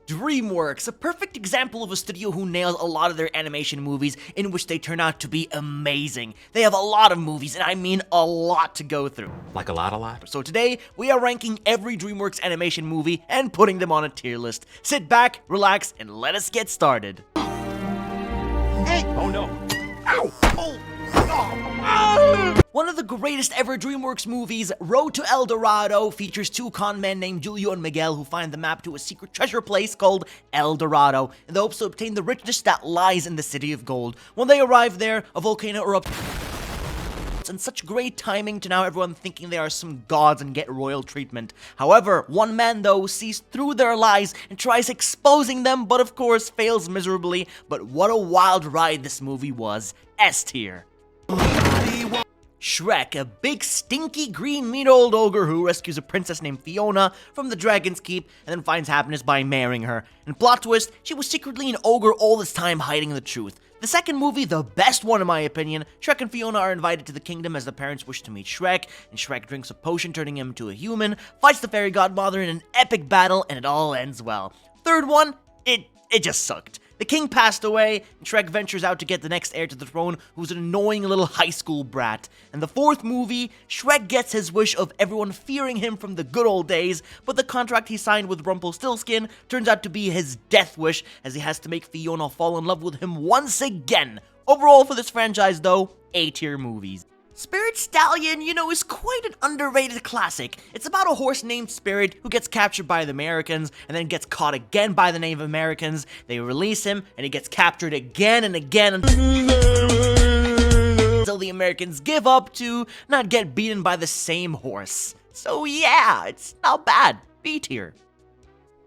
DreamWorks, a perfect example of a studio who nails a lot of their animation movies in which they turn out to be amazing. They have a lot of movies, and I mean a lot to go through. Like a lot? So today, we are ranking every DreamWorks animation movie and putting them on a tier list. Sit back, relax, and let us get started. Hey! Oh no. Ow! Oh! One of the greatest ever DreamWorks movies, Road to El Dorado, features two con men named Julio and Miguel who find the map to a secret treasure place called El Dorado in the hopes to obtain the richness that lies in the City of Gold. When they arrive there, a volcano erupts, and such great timing to now everyone thinking they are some gods and get royal treatment. However, one man though sees through their lies and tries exposing them, but of course fails miserably. But what a wild ride this movie was. S tier. Shrek, a big stinky green mean old ogre who rescues a princess named Fiona from the Dragon's Keep and then finds happiness by marrying her. And plot twist, she was secretly an ogre all this time hiding the truth. The second movie, the best one in my opinion, Shrek and Fiona are invited to the kingdom as the parents wish to meet Shrek, and Shrek drinks a potion turning him into a human, fights the fairy godmother in an epic battle, and it all ends well. Third one, it just sucked. The king passed away, and Shrek ventures out to get the next heir to the throne, who's an annoying little high school brat. And the fourth movie, Shrek gets his wish of everyone fearing him from the good old days, but the contract he signed with Rumpelstiltskin turns out to be his death wish, as he has to make Fiona fall in love with him once again. Overall for this franchise though, A-tier movies. Spirit Stallion, is quite an underrated classic. It's about a horse named Spirit who gets captured by the Americans and then gets caught again by the Native Americans. They release him and he gets captured again and again until the Americans give up to not get beaten by the same horse. So yeah, it's not bad. B tier.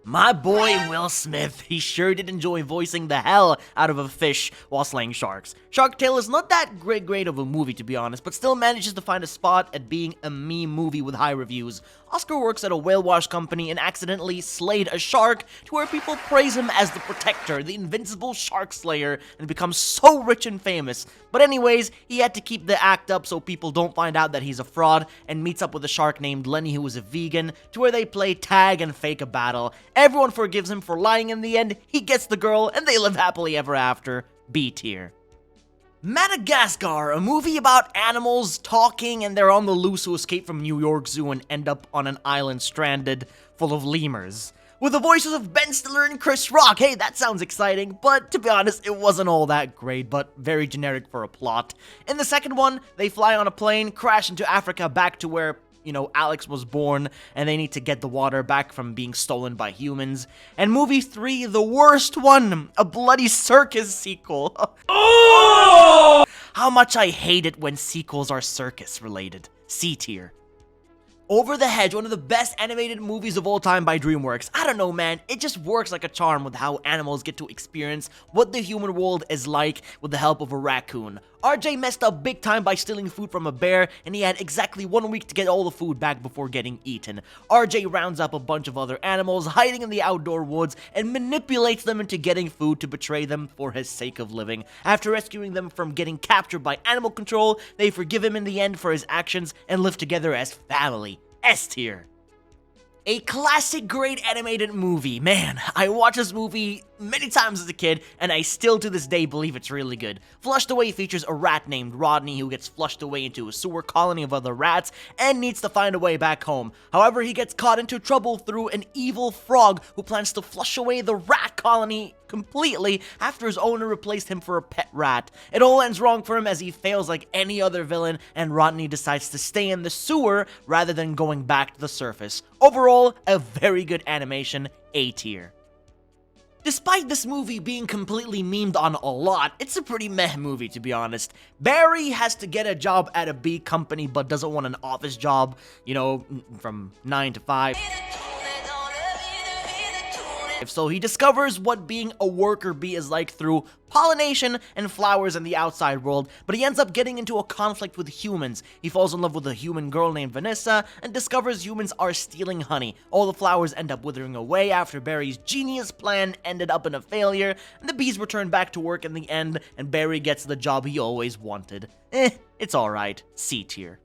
My boy Will Smith, he sure did enjoy voicing the hell out of a fish while slaying sharks. Shark Tale is not that great of a movie to be honest, but still manages to find a spot at being a meme movie with high reviews. Oscar works at a whale wash company and accidentally slayed a shark to where people praise him as the protector, the invincible shark slayer, and becomes so rich and famous. But anyways, he had to keep the act up so people don't find out that he's a fraud, and meets up with a shark named Lenny who is a vegan, to where they play tag and fake a battle. Everyone forgives him for lying in the end, he gets the girl, and they live happily ever after. B tier. Madagascar, a movie about animals talking and they're on the loose who escape from New York Zoo and end up on an island stranded full of lemurs. With the voices of Ben Stiller and Chris Rock. Hey, that sounds exciting, but to be honest, it wasn't all that great, but very generic for a plot. In the second one, they fly on a plane, crash into Africa back to where Alex was born, and they need to get the water back from being stolen by humans. And movie 3, the worst one, a bloody circus sequel. Oh! How much I hate it when sequels are circus related. C tier. Over the Hedge, one of the best animated movies of all time by DreamWorks. I don't know, man, it just works like a charm with how animals get to experience what the human world is like with the help of a raccoon. RJ messed up big time by stealing food from a bear, and he had exactly 1 week to get all the food back before getting eaten. RJ rounds up a bunch of other animals hiding in the outdoor woods and manipulates them into getting food to betray them for his sake of living. After rescuing them from getting captured by animal control, they forgive him in the end for his actions and live together as family. S tier. A classic great animated movie. Man, I watched this movie many times as a kid, and I still to this day believe it's really good. Flushed Away features a rat named Rodney who gets flushed away into a sewer colony of other rats and needs to find a way back home. However, he gets caught into trouble through an evil frog who plans to flush away the rat colony completely after his owner replaced him for a pet rat. It all ends wrong for him as he fails like any other villain, and Rodney decides to stay in the sewer rather than going back to the surface. Overall, a very good animation, A tier. Despite this movie being completely memed on a lot, it's a pretty meh movie to be honest. Barry has to get a job at a bee company but doesn't want an office job, from 9 to 5. So he discovers what being a worker bee is like through pollination and flowers in the outside world, but he ends up getting into a conflict with humans. He falls in love with a human girl named Vanessa and discovers humans are stealing honey. All the flowers end up withering away after Barry's genius plan ended up in a failure, and the bees return back to work in the end, and Barry gets the job he always wanted. It's alright. C tier.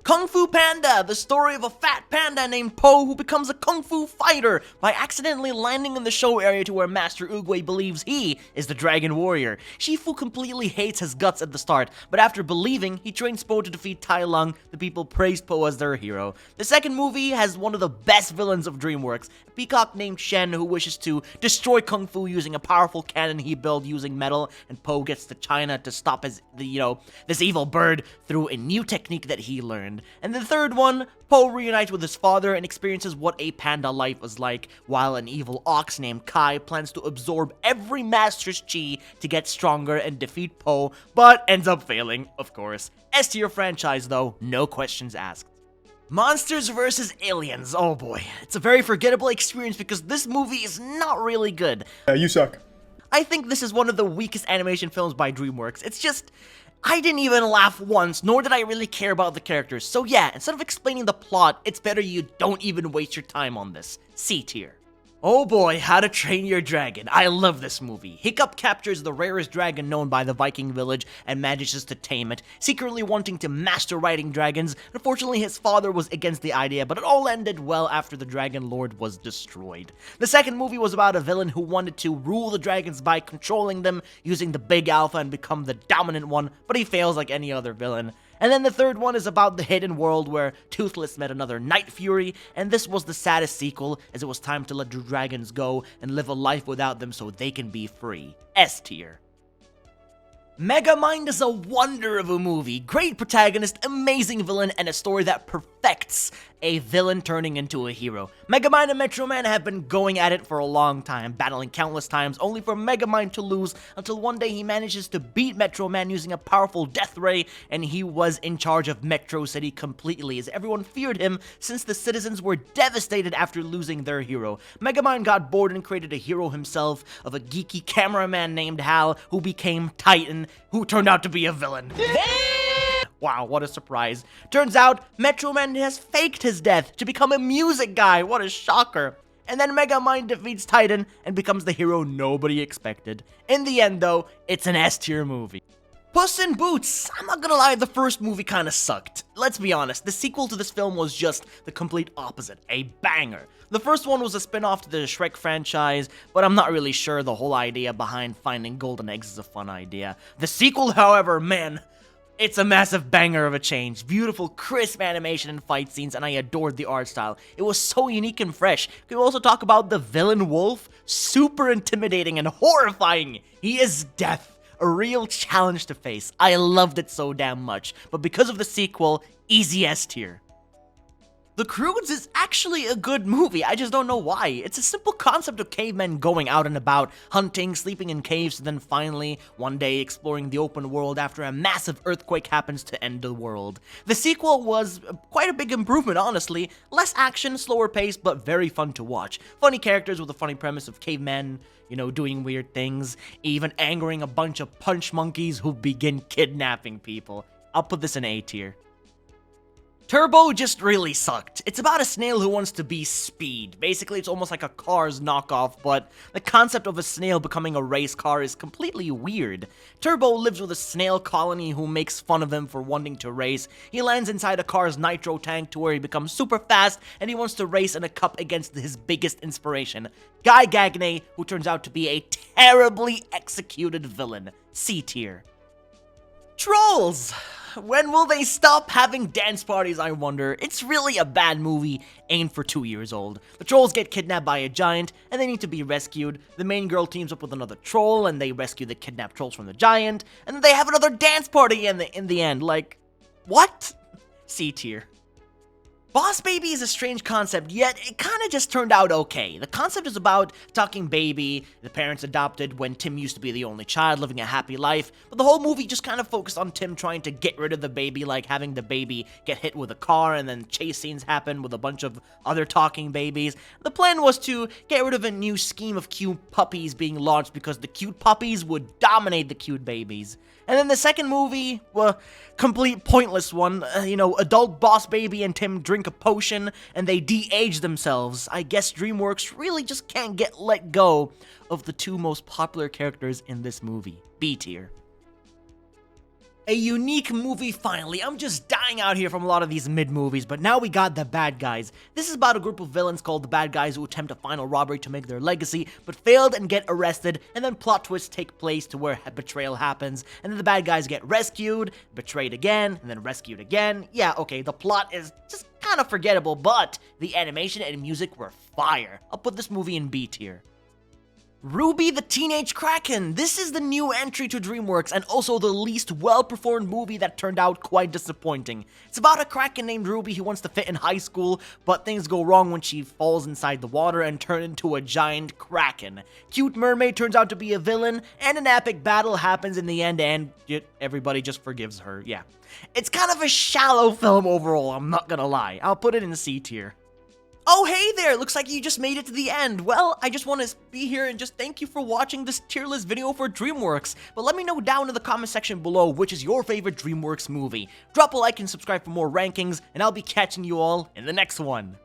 Kung Fu Panda, the story of a fat panda named Po who becomes a kung fu fighter by accidentally landing in the show area to where Master Oogway believes he is the Dragon Warrior. Shifu completely hates his guts at the start, but after believing, he trains Po to defeat Tai Lung. The people praise Po as their hero. The second movie has one of the best villains of DreamWorks, a peacock named Shen who wishes to destroy Kung Fu using a powerful cannon he built using metal, and Po gets to China to stop this evil bird through a new technique that he learned. And the third one, Po reunites with his father and experiences what a panda life was like, while an evil ox named Kai plans to absorb every master's chi to get stronger and defeat Po, but ends up failing, of course. S tier franchise though, no questions asked. Monsters vs. Aliens, oh boy. It's a very forgettable experience because this movie is not really good. You suck. I think this is one of the weakest animation films by DreamWorks. It's just, I didn't even laugh once, nor did I really care about the characters. So yeah, instead of explaining the plot, it's better you don't even waste your time on this. C tier. Oh boy, How to Train Your Dragon. I love this movie. Hiccup captures the rarest dragon known by the Viking village and manages to tame it, secretly wanting to master riding dragons. Unfortunately, his father was against the idea, but it all ended well after the Dragon Lord was destroyed. The second movie was about a villain who wanted to rule the dragons by controlling them using the Big Alpha and become the dominant one, but he fails like any other villain. And then the third one is about the hidden world where Toothless met another Night Fury, and this was the saddest sequel as it was time to let the dragons go and live a life without them so they can be free. S tier. Megamind is a wonder of a movie. Great protagonist, amazing villain, and a story that perfects a villain turning into a hero. Megamind and Metro Man have been going at it for a long time, battling countless times, only for Megamind to lose until one day he manages to beat Metro Man using a powerful death ray, and he was in charge of Metro City completely, as everyone feared him since the citizens were devastated after losing their hero. Megamind got bored and created a hero himself of a geeky cameraman named Hal, who became Titan, who turned out to be a villain. Wow, what a surprise. Turns out, Metro Man has faked his death to become a music guy. What a shocker. And then Megamind defeats Titan and becomes the hero nobody expected. In the end, though, it's an S tier movie. Puss in Boots! I'm not gonna lie, the first movie kinda sucked. Let's be honest, the sequel to this film was just the complete opposite, a banger. The first one was a spin-off to the Shrek franchise, but I'm not really sure the whole idea behind finding golden eggs is a fun idea. The sequel, however, man, it's a massive banger of a change. Beautiful, crisp animation and fight scenes, and I adored the art style. It was so unique and fresh. Can we also talk about the villain wolf? Super intimidating and horrifying. He is death. A real challenge to face. I loved it so damn much, but because of the sequel, easy S tier. The Croods is actually a good movie, I just don't know why. It's a simple concept of cavemen going out and about, hunting, sleeping in caves, and then finally, one day exploring the open world after a massive earthquake happens to end the world. The sequel was quite a big improvement, honestly. Less action, slower pace, but very fun to watch. Funny characters with a funny premise of cavemen, doing weird things, even angering a bunch of punch monkeys who begin kidnapping people. I'll put this in A tier. Turbo just really sucked. It's about a snail who wants to be Speed. Basically, it's almost like a Cars knockoff, but the concept of a snail becoming a race car is completely weird. Turbo lives with a snail colony who makes fun of him for wanting to race. He lands inside a car's nitro tank to where he becomes super fast, and he wants to race in a cup against his biggest inspiration, Guy Gagne, who turns out to be a terribly executed villain. C tier. Trolls! When will they stop having dance parties, I wonder? It's really a bad movie aimed for 2 years old. The trolls get kidnapped by a giant, and they need to be rescued. The main girl teams up with another troll, and they rescue the kidnapped trolls from the giant, and then they have another dance party in the end. Like, what? C tier. Boss Baby is a strange concept, yet it kinda just turned out okay. The concept is about talking baby, the parents adopted when Tim used to be the only child living a happy life, but the whole movie just kind of focused on Tim trying to get rid of the baby, like having the baby get hit with a car and then chase scenes happen with a bunch of other talking babies. The plan was to get rid of a new scheme of cute puppies being launched because the cute puppies would dominate the cute babies. And then the second movie, well, complete pointless one. Adult Boss Baby and Tim drink a potion and they de-age themselves. I guess DreamWorks really just can't let go of the two most popular characters in this movie. B tier. A unique movie finally. I'm just dying out here from a lot of these mid-movies, but now we got The Bad Guys. This is about a group of villains called the Bad Guys who attempt a final robbery to make their legacy, but failed and get arrested, and then plot twists take place to where betrayal happens, and then the bad guys get rescued, betrayed again, and then rescued again. Yeah, okay, the plot is just kind of forgettable, but the animation and music were fire. I'll put this movie in B tier. Ruby the Teenage Kraken! This is the new entry to DreamWorks and also the least well-performed movie that turned out quite disappointing. It's about a Kraken named Ruby who wants to fit in high school, but things go wrong when she falls inside the water and turns into a giant Kraken. Cute mermaid turns out to be a villain, and an epic battle happens in the end and everybody just forgives her, yeah. It's kind of a shallow film overall, I'm not gonna lie. I'll put it in C tier. Oh, hey there! Looks like you just made it to the end. Well, I just want to be here and just thank you for watching this tier list video for DreamWorks. But let me know down in the comment section below which is your favorite DreamWorks movie. Drop a like and subscribe for more rankings, and I'll be catching you all in the next one.